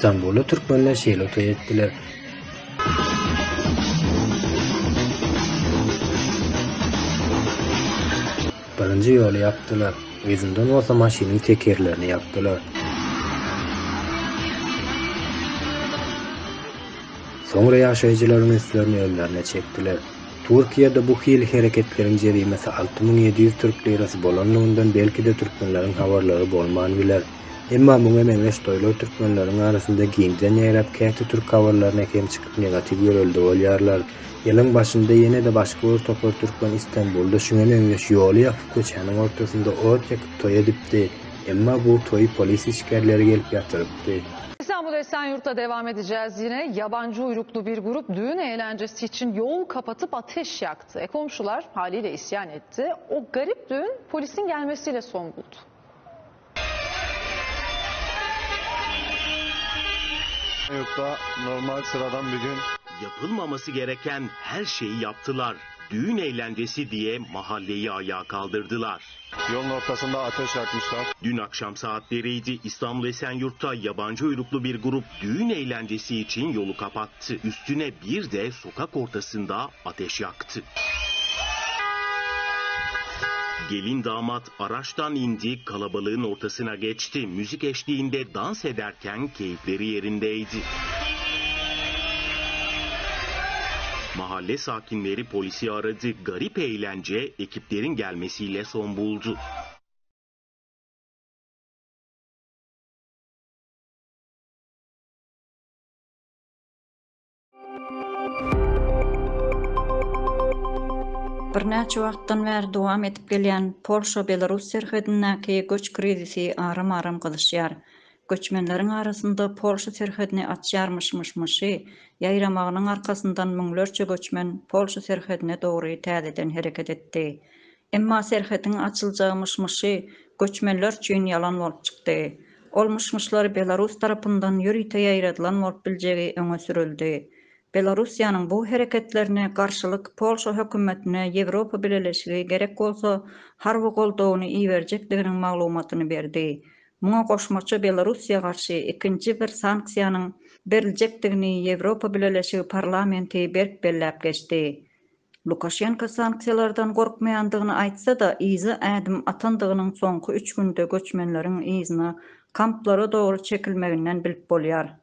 İstanbul'da Türkmenler şeýle toý etdiler. Birinji ýoly yapdylar. Özünden bolsa maşynyň tekerlerini yapdylar. Soňra ýaşaýjylaryň üstlerini öllerine çekdiler. Türkiýede bu hili hereketleriň jerimesi 6700 türk lirasy bolanlygyndan belki de türkmenleriň habarlary bolman biler. Emma bu memeş doýlar türkmenleriň arasynda giňden ýerap käte türk habarlaryna hem çykyp negativ görüldi bolýarlar. Ýylyň başynda ýene de başga bir topar türkmen İstanbul'da şuňa meňeş ýoly ýapyp köçäniň ortasynda ot ýakyp toý edipdi. Emma bu toý polis işgärleri gelip ýatyrypdy. İstanbul Esenyurt'ta devam edeceğiz yine. Yabancı uyruklu bir grup düğün eğlencesi için yol kapatıp ateş yaktı. Komşular haliyle isyan etti. O garip düğün polisin gelmesiyle son buldu. Yurtta normal sıradan bir gün. Yapılmaması gereken her şeyi yaptılar. Düğün eğlencesi diye mahalleyi ayağa kaldırdılar. Yolun ortasında ateş yakmışlar. Dün akşam saatleriydi. İstanbul Esenyurt'ta yabancı uyruklu bir grup düğün eğlencesi için yolu kapattı. Üstüne bir de sokak ortasında ateş yaktı. Gelin damat araçtan indi, kalabalığın ortasına geçti. Müzik eşliğinde dans ederken keyifleri yerindeydi. Mahalle sakinleri polisi aradı. Garip eğlence ekiplerin gelmesiyle son buldu. Birnäçe wagtdan bäri dowam edip gelýän Polşa-Belarus serhedindäki göç krizisi aram-aram gyzyşýar. Göçmenleriň arasynda Polşa serhedini açýarmyşmyşy ýaýramagynyň arkasyndan müňlerçe göçmen Polşa serhedine dogry täzeden hereket etdi. Emma serhediň açyljagymışmyşy göçmenler üçin ýalan bolup çykdy. Olmuşmyşlar Belarus tarapyndan ýürüýte ýaýradylan bolup biljegi öňe sürüldi. Belarusiýanyň bu hereketlerine garşylyk Polşa hökümetine Ýewropa Birleşigi gerek bolsa harby goldawyny iýerjekdiginiň maglumatyny berdi. Muňa goşmaça Belarusiýa garşy ikinji bir sanksiýanyň berilejekdigini Ýewropa Birleşigi parlamenti berk belläp geçdi. Lukashenko sanksiýalardan gorkmaýandygyny aýtsa-da, izi ädim atandygynyň soňky 3 günde göçmenleriň izine kamplara dogry çekilmeginden bilip bolýar.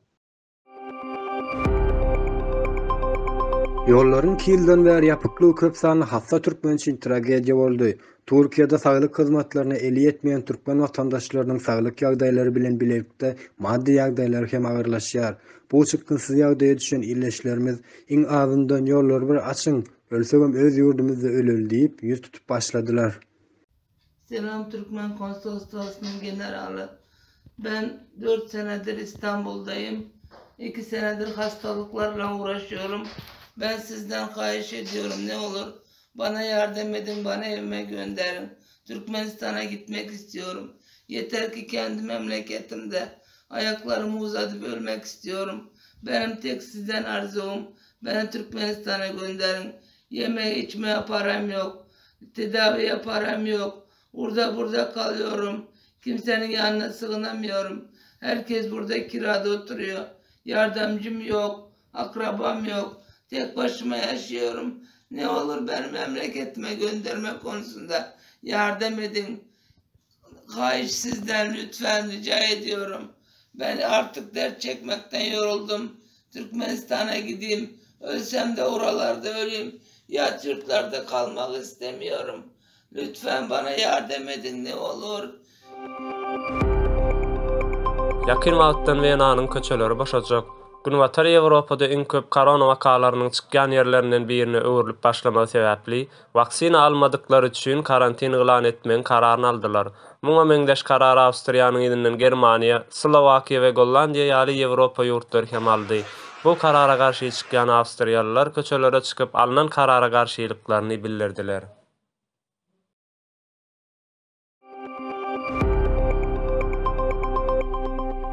Yolların kilden bäri ýapykly köp sanly hassa türkmen üçin tragediýa boldy. Türkiýede saglyk hyzmatlaryna eli ýetmeýän türkmen watandaşlarynyň saglyk ýagdaýlary bilen bilelikde maddi ýagdaýlary hem agyrlaşýar. Bu çykynsyz ýagdaýa düşen illeşlerimiz iň azyndan ýollary bir açyň, ölsegem öz ýurdumyzda öleli diýip ýüz tutup başladylar. Selam Türkmen Konsolosluğu'nun generalı. Ben 4 senedir İstanbul'dayım. 2 senedir hastalıklarla uğraşıyorum. Ben sizden hayiş ediyorum, ne olur bana yardım edin, bana evime gönderin. Türkmenistan'a gitmek istiyorum. Yeter ki kendi memleketimde ayaklarımı uzatıp ölmek istiyorum. Benim tek sizden arzum, beni Türkmenistan'a gönderin. Yeme içmeye param yok, tedaviye param yok. Burada kalıyorum. Kimsenin yanına sığınamıyorum. Herkes burada kirada oturuyor. Yardımcım yok, akrabam yok. Tek başıma yaşıyorum. Ne olur beni memleketime gönderme konusunda yardım edin. Hayiş sizden lütfen rica ediyorum. Ben artık dert çekmekten yoruldum. Türkmenistan'a gideyim. Ölsem de oralarda öleyim. Yat yurtlarda kalmak istemiyorum. Lütfen bana yardım edin, ne olur. Yakın wagtdan Wenanyň köçeleri boşajak. Günwatar Ýewropada iň köp korona wakalarynyň çykýan ýerlerinden birine öwrülip başlamagy sebäpli waksina almadyklary üçin karantin elan etmeň kararyny aldylar. Muňa meňdeş karar Awstriýanyň ýerinden Germaniýa, Slowakiýa we Gollandiýa ýaly Ýewropa ýurtları hem aldy. Bu karara garşy çykýan Awstriýalylar köçelere çykyp alynan karara garşylyklaryny bildirdiler.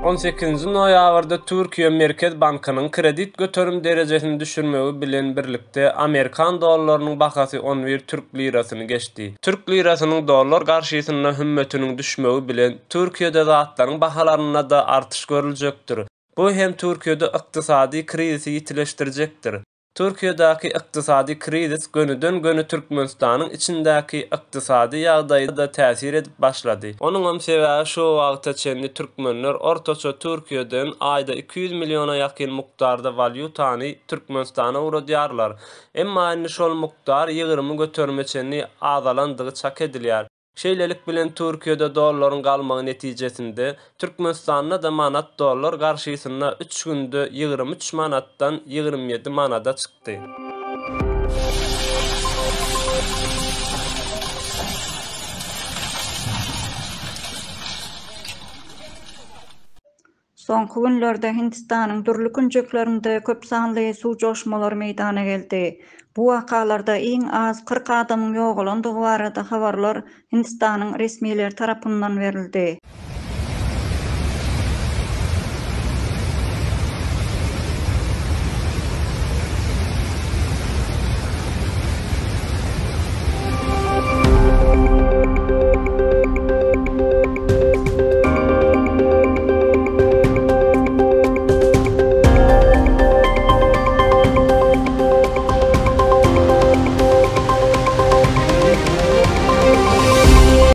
18 noýabrda Türkiýe Merkez Bankynyň kredit göterim derejesini düşürmegi bilen birlikde Amerikan dollarynyň bahasy 11 Türk lirasyny geçdi. Türk lirasynyň dollar garşysynda hümmetiniň düşmegi bilen Türkiýede zatlaryň bahalaryna da artış görüljekdir. Bu hem Türkiýede ykdysady krizisi ýitileşdirjekdir. Türkiýedäki ykdysady krizis gönüden-göne Türkmenistanyň içindäki ykdysady ýagdaýa da täsir edip başlady. Onuň sebäbi şu wagta çenli türkmenler ortaça Türkiýeden aýda 200 milliona ýakyn mukdarda valyutany Türkmenistana uradýarlar. Emma indi şol mukdar ýygrimy götermeçeni azalandygy çak edilýär. Şeýlelik bilen Türkiýede dollaryň galmagy netijesinde Türkmenistanda da manat dollar garşysyna 3 günde 23 manatdan 27 manada çykdy. Soňky günlerde Hindistanyň durly künjeklerinde köp sanly suw joşmalary meýdana geldi. Bu wakalarda iň az 40 adamyň ýogalandygy barada habarlar Hindistanyň resmiýetleri tarapyndan berildi.